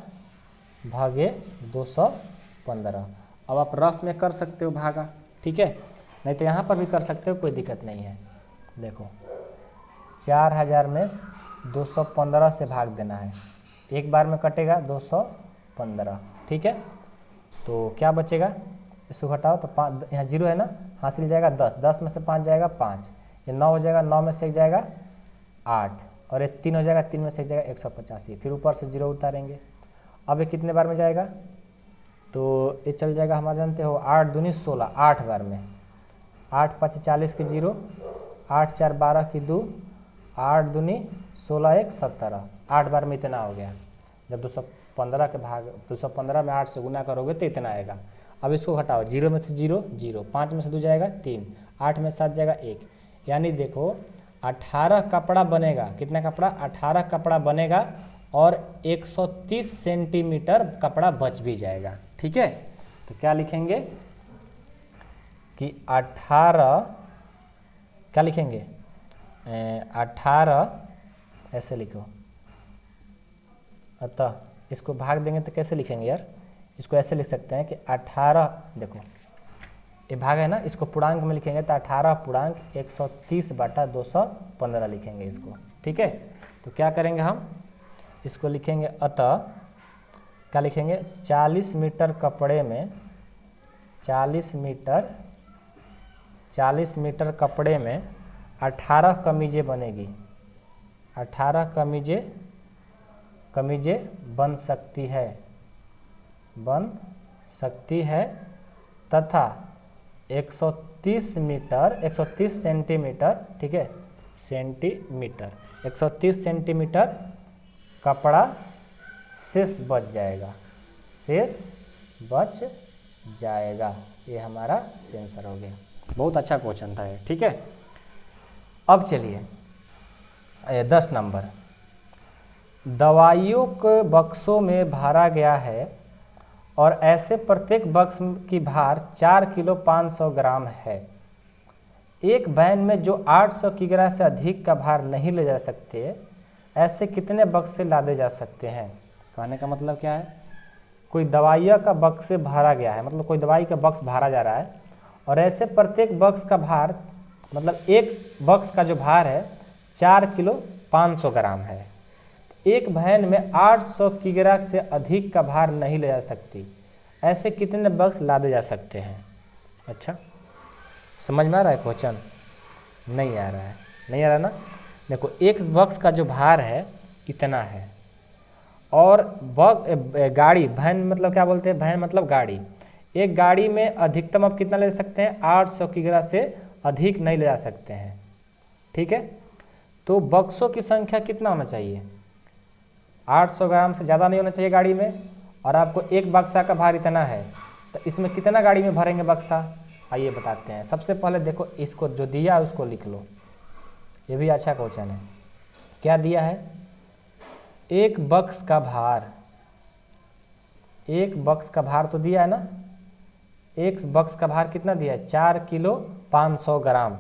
भागे 215। अब आप रफ में कर सकते हो भागा, ठीक है, नहीं तो यहाँ पर भी कर सकते हो, कोई दिक्कत नहीं है। देखो 4000 में 215 से भाग देना है, एक बार में कटेगा 215, ठीक है। तो क्या बचेगा, इसको घटाओ तो 5, यहाँ 0 है ना, हासिल जाएगा 10, 10 में से 5 जाएगा 5, ये 9 हो जाएगा, 9 में से 1 जाएगा 8 और ये 3 हो जाएगा, 3 में से 1 जाएगा 185, फिर ऊपर से 0 उतारेंगे। अब ये कितने बार में जाएगा, तो ये चल जाएगा, हमारे जानते हो 8 दूनी 16, 8 बार में, 8 5 40 की 0, 8 4 12 की 2, 8 दूनी 16 1 17, 8 बार में इतना हो गया। जब 215 के भाग 215 में 8 से गुना करोगे तो इतना आएगा। अब इसको घटाओ, 0 में से 0 0, 5 में से 2 जाएगा 3, 8 में 7 जाएगा 1, यानी देखो 18 कपड़ा बनेगा। कितना कपड़ा? 18 कपड़ा बनेगा और 130 सेंटीमीटर कपड़ा बच भी जाएगा, ठीक है। तो क्या लिखेंगे कि 18, क्या लिखेंगे, 18 ऐसे लिखो, अतः इसको भाग देंगे तो कैसे लिखेंगे यार, इसको ऐसे लिख सकते हैं कि 18, देखो ये भाग है ना, इसको पूर्णांक में लिखेंगे तो 18 पूर्णांक 130/215 लिखेंगे इसको, ठीक है। तो क्या करेंगे हम, इसको लिखेंगे, अतः क्या लिखेंगे, 40 मीटर कपड़े में 40 मीटर कपड़े में 18 कमीजें बनेगी, 18 कमीजें बन सकती है तथा 130 सेंटीमीटर, ठीक है, सेंटीमीटर 130 सेंटीमीटर कपड़ा शेष बच जाएगा, ये हमारा आंसर हो गया। बहुत अच्छा क्वेश्चन था ये, ठीक है। अब चलिए 10 नंबर, दवाइयों के बक्सों में भरा गया है और ऐसे प्रत्येक बक्स की भार 4 किलो 500 ग्राम है। एक वैन में जो 800 किग्रा से अधिक का भार नहीं ले जा सकते, ऐसे कितने बक्स से लादे जा सकते हैं। कहने का मतलब क्या है, कोई दवाइयाँ का बक्स से भरा गया है, मतलब कोई दवाई का बक्स भरा जा रहा है और ऐसे प्रत्येक बक्स का भार, मतलब एक बक्स का जो भार है 4 किलो 500 ग्राम है। एक वैन में 800 किग्रा से अधिक का भार नहीं ले जा सकती, ऐसे कितने बक्स लादे जा सकते हैं। अच्छा, समझ में आ रहा है क्वेश्चन? नहीं आ रहा है, नहीं आ रहा ना। देखो, एक बक्स का जो भार है इतना है, और गाड़ी, वैन मतलब क्या बोलते हैं, वैन मतलब गाड़ी। एक गाड़ी में अधिकतम आप कितना ले सकते हैं, 800 किग्रा से अधिक नहीं ले जा सकते हैं। ठीक है, तो बक्सों की संख्या कितना होना चाहिए, 800 ग्राम से ज़्यादा नहीं होना चाहिए गाड़ी में, और आपको एक बक्सा का भार इतना है, तो इसमें कितना गाड़ी में भरेंगे बक्सा, आइए बताते हैं। सबसे पहले देखो, इसको जो दिया है उसको लिख लो, ये भी अच्छा क्वेश्चन है। क्या दिया है, एक बक्स का भार, एक बक्स का भार तो दिया है ना, एक बक्स का भार कितना दिया है, 4 किलो 500 ग्राम,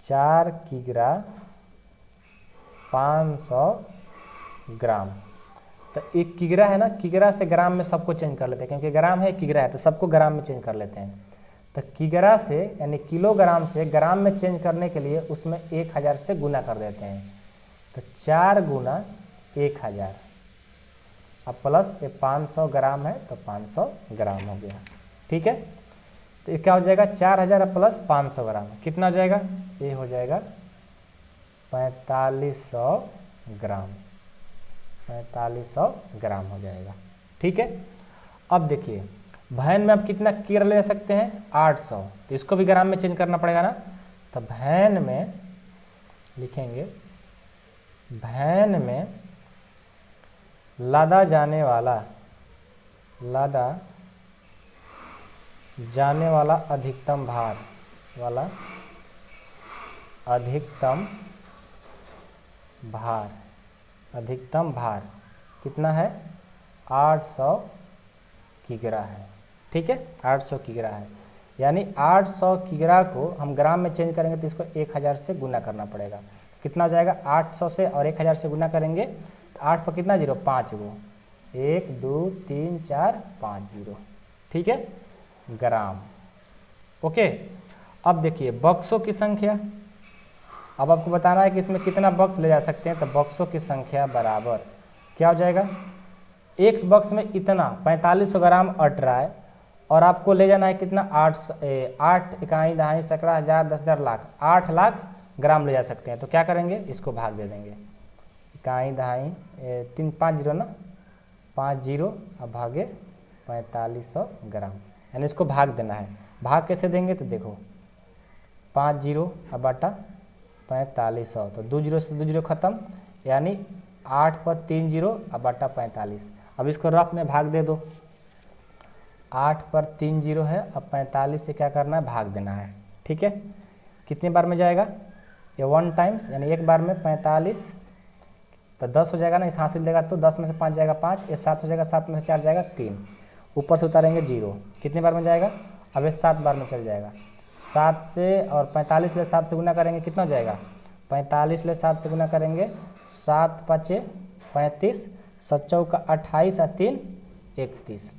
4 किग्रा 500 ग्राम। तो एक किग्रा है ना, किग्रा से ग्राम में सबको चेंज कर लेते हैं, क्योंकि ग्राम है किग्रा है, तो सबको ग्राम में चेंज कर लेते हैं। तो किग्रा से यानी किलोग्राम से ग्राम में चेंज करने के लिए उसमें 1000 से गुना कर देते हैं। तो 4 गुना 1000, अब प्लस ये 500 ग्राम है तो 500 ग्राम हो गया। ठीक है, तो ये क्या हो जाएगा, 4000 प्लस 500 ग्राम कितना हो जाएगा, ये हो जाएगा 4500 ग्राम, 4500 ग्राम हो जाएगा। ठीक है, अब देखिए वैन में आप कितना किग्रा ले सकते हैं, 800, तो इसको भी ग्राम में चेंज करना पड़ेगा ना। तो वैन में लिखेंगे, वैन में लादा जाने वाला अधिकतम भार वाला अधिकतम भार कितना है, 800 किग्रा है। ठीक है, 800 किग्रा है, यानी 800 किग्रा को हम ग्राम में चेंज करेंगे तो इसको 1000 से गुना करना पड़ेगा। कितना हो जाएगा, 800 से और 1000 से गुना करेंगे तो 8 पर कितना जीरो, 5 गो, 1 2 3 4 5 जीरो। ठीक है, ग्राम। ओके, अब देखिए बक्सों की संख्या, अब आपको बताना है कि इसमें कितना बक्स ले जा सकते हैं। तो बक्सों की संख्या बराबर क्या हो जाएगा, एक बक्स में इतना 4500 ग्राम अट रहा है, और आपको ले जाना है कितना, 8 इकाई दहाई सैकड़ा हजार 10,000 लाख, 8 लाख ग्राम ले जा सकते हैं। तो क्या करेंगे, इसको भाग दे देंगे, इकाई दहाई 3 5 जीरो ना, 5 जीरो अब भागे 4500 ग्राम, यानी इसको भाग देना है। भाग कैसे देंगे, तो देखो 5 जीरो अब बाटा 4500, तो 2 जीरो से 2 जीरो खत्म, यानी 8 पर 3 जीरो अब बाटा 45। अब इसको रफ में भाग दे दो, 8 पर 3 जीरो है, अब 45 से क्या करना है, भाग देना है। ठीक है, कितने बार में जाएगा, ये 1 टाइम्स, यानी एक बार में 45, तो 10 हो जाएगा ना, इस हासिल देगा तो 10 में से 5 जाएगा 5, ये 7 हो जाएगा, 7 में से 4 जाएगा 3, ऊपर से उतारेंगे 0, कितने बार में जाएगा, अब ये 7 बार में चल जाएगा। 7 से और 45 ले 7 से गुना करेंगे कितना हो जाएगा, 45 ले 7 से गुना करेंगे, 7 5 35, 7 चौका 28 और 3 31,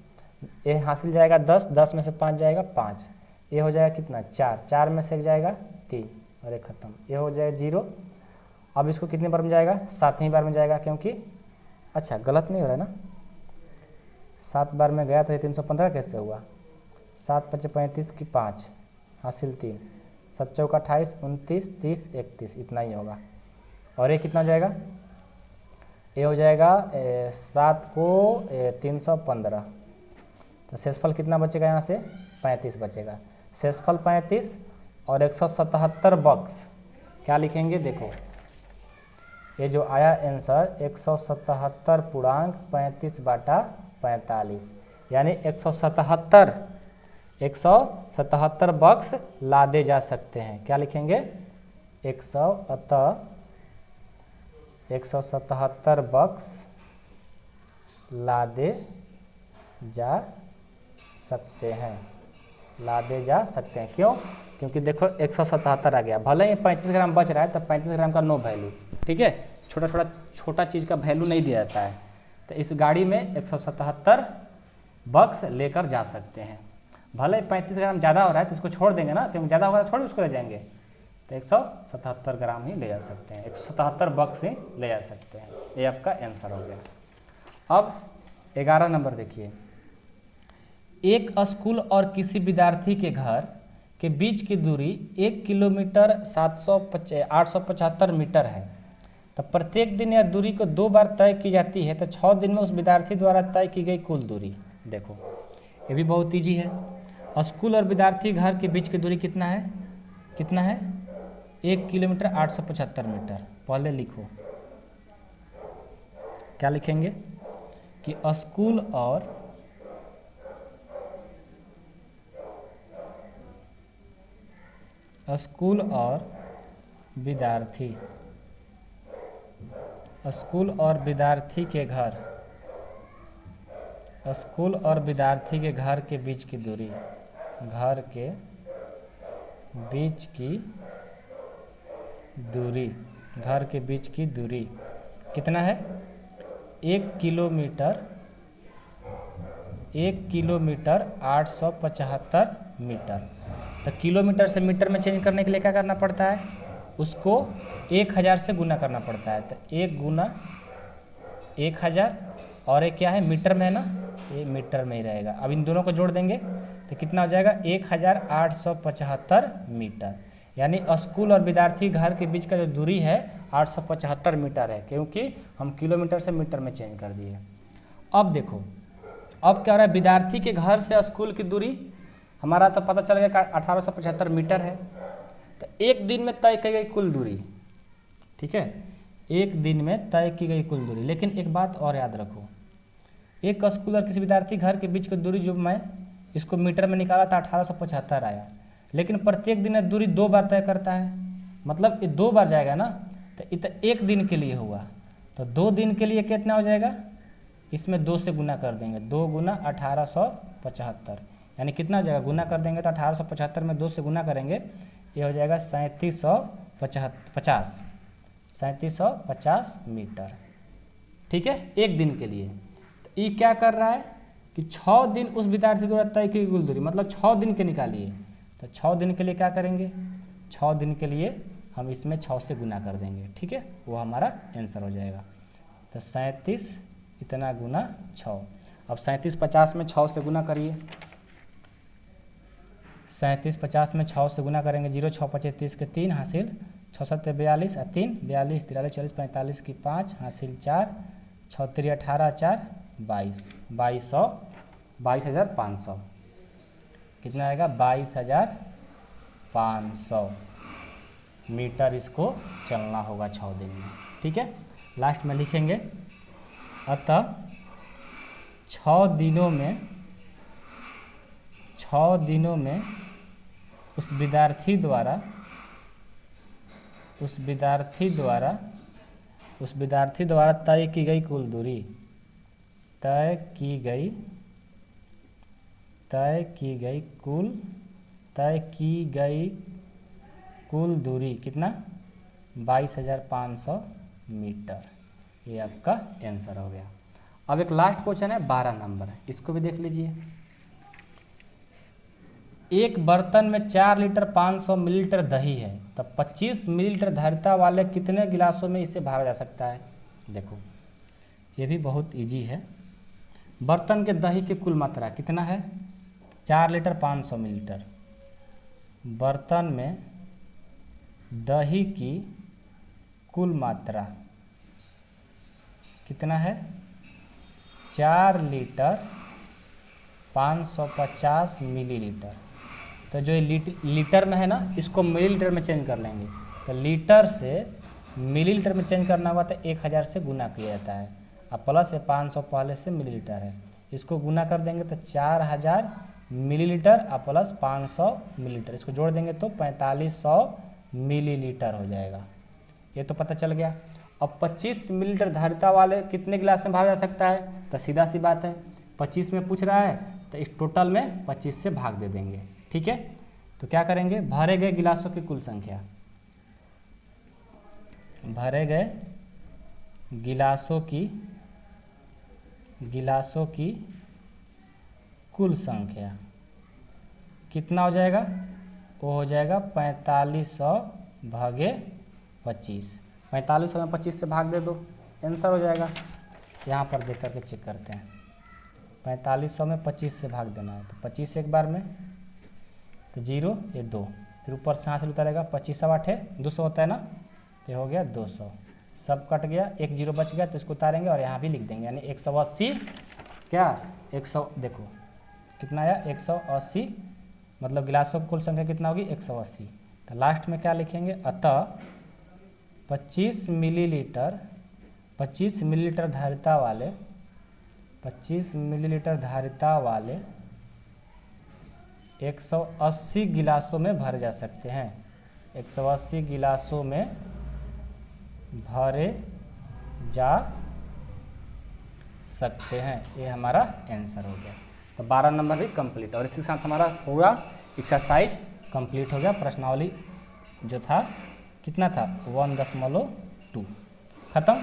ये हासिल जाएगा 10, 10 में से 5 जाएगा 5, ये हो जाएगा कितना 4, 4 में से एक जाएगा 3 और एक खत्म, ये हो जाएगा 0। अब इसको कितने बार में जाएगा, 7 बार में जाएगा, क्योंकि अच्छा गलत नहीं हो रहा है ना, 7 बार में गया तो ये 315 कैसे हुआ, 7 5 35 की 5 हासिल 3, 7 चौका 28 29 30 31, इतना ही होगा। और ये कितना हो जाएगा, ये हो जाएगा 7 को 315, तो शेषफल कितना बचेगा, यहाँ से 35 बचेगा, शेषफल 35 और 177 बक्स क्या लिखेंगे, देखो ये जो आया आंसर 177.35 बाटा 45, यानी 177 बक्स लादे जा सकते हैं। क्या लिखेंगे, 177 बक्स लादे जा सकते हैं, लादे जा सकते हैं। क्यों, क्योंकि देखो 177 आ गया, भले ही 35 ग्राम बच रहा है तो 35 ग्राम का नो वैल्यू। ठीक है, छोटा चीज़ का वैल्यू नहीं दिया जाता है, तो इस गाड़ी में 177 बक्स लेकर जा सकते हैं। भले 35 ग्राम ज़्यादा हो रहा है तो इसको छोड़ देंगे ना, क्योंकि ज़्यादा होगा तो थोड़ी उसको ले जाएंगे, तो 177 ग्राम ही ले जा सकते हैं, 177 बक्स ही ले जा सकते हैं। ये आपका आंसर हो गया। अब 11 नंबर देखिए, एक स्कूल और किसी विद्यार्थी के घर के बीच की दूरी 1 किलोमीटर 875 मीटर है। तो प्रत्येक दिन यह दूरी को 2 बार तय की जाती है, तो 6 दिन में उस विद्यार्थी द्वारा तय की गई कुल दूरी। देखो ये भी बहुत ईजी है। स्कूल और विद्यार्थी घर के बीच की दूरी कितना है, 1 किलोमीटर 875 मीटर। पहले लिखो, क्या लिखेंगे कि स्कूल और विद्यार्थी के बीच की दूरी, घर के बीच की दूरी कितना है, 1 किलोमीटर 875 मीटर। तो किलोमीटर से मीटर में चेंज करने के लिए क्या करना पड़ता है, उसको 1000 से गुना करना पड़ता है। तो 1 गुना 1000 और एक क्या है, मीटर में है ना, ये मीटर में ही रहेगा। अब इन दोनों को जोड़ देंगे तो कितना हो जाएगा, 1875 मीटर। यानी स्कूल और विद्यार्थी घर के बीच का जो दूरी है 875 मीटर है, क्योंकि हम किलोमीटर से मीटर में चेंज कर दिए। अब देखो, अब क्या हो रहा है, विद्यार्थी के घर से स्कूल की दूरी हमारा तो पता चल गया 1875 मीटर है। तो एक दिन में तय की गई कुल दूरी, ठीक है, एक दिन में तय की गई कुल दूरी। लेकिन एक बात और याद रखो, एक स्कूल और किसी विद्यार्थी घर के बीच की दूरी जो मैं इसको मीटर में निकाला था 1875 आया, लेकिन प्रत्येक दिन दूरी 2 बार तय करता है, मतलब ये 2 बार जाएगा ना, तो एक दिन के लिए हुआ। तो 2 दिन के लिए कितना हो जाएगा, इसमें 2 से गुना कर देंगे, 2 गुना 1875, यानी कितना हो जाएगा, गुना कर देंगे तो 1875 में 2 से गुना करेंगे, ये हो जाएगा 3750 मीटर, ठीक है, एक दिन के लिए। तो ये क्या कर रहा है कि 6 दिन उस विद्यार्थी द्वारा तय की कुल दूरी, मतलब 6 दिन के निकालिए। तो 6 दिन के लिए क्या करेंगे, 6 दिन के लिए हम इसमें 6 से गुना कर देंगे, ठीक है, वो हमारा आंसर हो जाएगा। तो 37 इतना गुना 6। अब 3750 में 6 से गुना करिए, 3750 में 6 से गुना करेंगे, 0 6 5 30 के 3 हासिल, 6 7 42 और 3 42 43 40 45 की 5 हासिल 4 6 3 18 4 22,500 कितना आएगा, 22,500 मीटर इसको चलना होगा 6 दिन में, ठीक है। लास्ट में लिखेंगे, अतः 6 दिनों में उस विद्यार्थी द्वारा तय की गई कुल दूरी कितना, 22,500 मीटर। ये आपका आंसर हो गया। अब एक लास्ट क्वेश्चन है 12 नंबर, इसको भी देख लीजिए। एक बर्तन में 4 लीटर 500 मिलीलीटर दही है, तो 25 मिलीलीटर धारिता वाले कितने गिलासों में इसे भरा जा सकता है। देखो ये भी बहुत इजी है। बर्तन के दही की कुल मात्रा कितना है, 4 लीटर 500 मिलीलीटर। बर्तन में दही की कुल मात्रा कितना है, 4 लीटर 550 मिलीलीटर। तो जो लीटर में है ना, इसको मिलीलीटर में चेंज कर लेंगे। तो लीटर से मिलीलीटर में चेंज करना होगा तो 1000 से गुना किया जाता है, अब प्लस है 500 पहले से मिलीलीटर है, इसको गुना कर देंगे तो 4000 मिलीलीटर और प्लस 500 मिलीलीटर, इसको जोड़ देंगे तो 4500 मिलीलीटर हो जाएगा। ये तो पता चल गया। अब 25 मिलीलीटर धारिता वाले कितने गिलास में भरा जा सकता है, तो सीधा सी बात है 25 में पूछ रहा है तो इस टोटल में 25 से भाग दे देंगे, ठीक है। तो क्या करेंगे, भरे गए गिलासों की कुल संख्या, भरे गए गिलासों की कुल संख्या कितना हो जाएगा, वो हो जाएगा 4500 भागे 25। 4500 में 25 से भाग दे दो, आंसर हो जाएगा। यहाँ पर देख करके चेक करते हैं। 4500 में 25 से भाग देना है, तो 25 एक बार में, तो 0 ये 2, फिर ऊपर से हाथ से उतारेगा, 25 8 200 होता है ना, ये हो गया 200, सब कट गया, एक 0 बच गया, तो इसको उतारेंगे और यहाँ भी लिख देंगे, यानी 180 क्या 100, देखो कितना आया 180, मतलब गिलासों की कुल संख्या कितना होगी 180। तो लास्ट में क्या लिखेंगे, अतः 25 मिलीलीटर धारिता वाले 25 मिलीलीटर धारिता वाले 180 गिलासों में भरे जा सकते हैं, 180 गिलासों में भरे जा सकते हैं। ये हमारा आंसर हो गया। तो 12 नंबर भी कंप्लीट, और इसी के साथ हमारा पूरा एक्सरसाइज कंप्लीट हो गया। प्रश्नावली जो था कितना था 1.2 खत्म।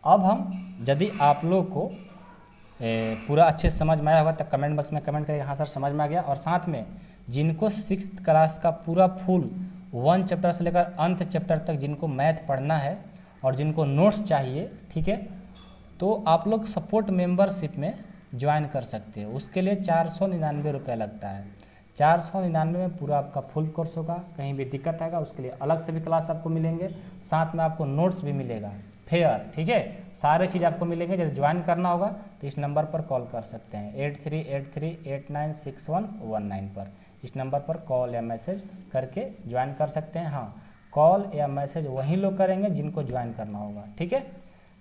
अब हम, यदि आप लोग को पूरा अच्छे से समझ में आया होगा तो कमेंट बॉक्स में कमेंट करिए, हाँ सर समझ में आ गया। और साथ में जिनको 6th क्लास का पूरा फुल 1 चैप्टर से लेकर अंत चैप्टर तक जिनको मैथ पढ़ना है और जिनको नोट्स चाहिए, ठीक है, तो आप लोग सपोर्ट मेंबरशिप में ज्वाइन कर सकते हो। उसके लिए 499 रुपये लगता है। 499 में पूरा आपका फुल कोर्स होगा। कहीं भी दिक्कत आएगा उसके लिए अलग से भी क्लास आपको मिलेंगे, साथ में आपको नोट्स भी मिलेगा फेयर, ठीक है, सारे चीज़ आपको मिलेंगे। जब ज्वाइन करना होगा तो इस नंबर पर कॉल कर सकते हैं 8383896119 पर। इस नंबर पर कॉल या मैसेज करके ज्वाइन कर सकते हैं। हाँ, कॉल या मैसेज वही लोग करेंगे जिनको ज्वाइन करना होगा, ठीक है।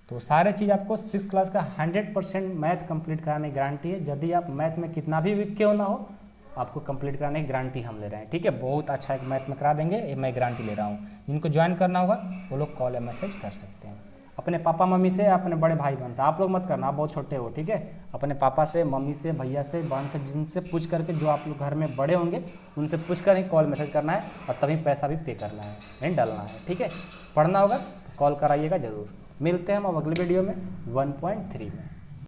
तो सारे चीज़ आपको 6th क्लास का 100% मैथ कंप्लीट कराने की गारंटी है। यदि आप मैथ में कितना भी वीक क्यों ना हो, आपको कंप्लीट कराने की गारंटी हम ले रहे हैं, ठीक है। बहुत अच्छा एक मैथ में करा देंगे, ये मैं गारंटी ले रहा हूँ। जिनको ज्वाइन करना होगा वो लोग कॉल या मैसेज कर सकते हैं अपने पापा मम्मी से, अपने बड़े भाई बहन से। आप लोग मत करना, आप बहुत छोटे हो, ठीक है। अपने पापा से, मम्मी से, भैया से, बहन से, जिनसे पूछ करके, जो आप लोग घर में बड़े होंगे उनसे पूछ कर ही कॉल मैसेज करना है, और तभी पैसा भी पे करना है, नहीं डालना है, ठीक है। पढ़ना होगा तो कॉल कराइएगा ज़रूर। मिलते हैं हम अब अगले वीडियो में 1.3 में।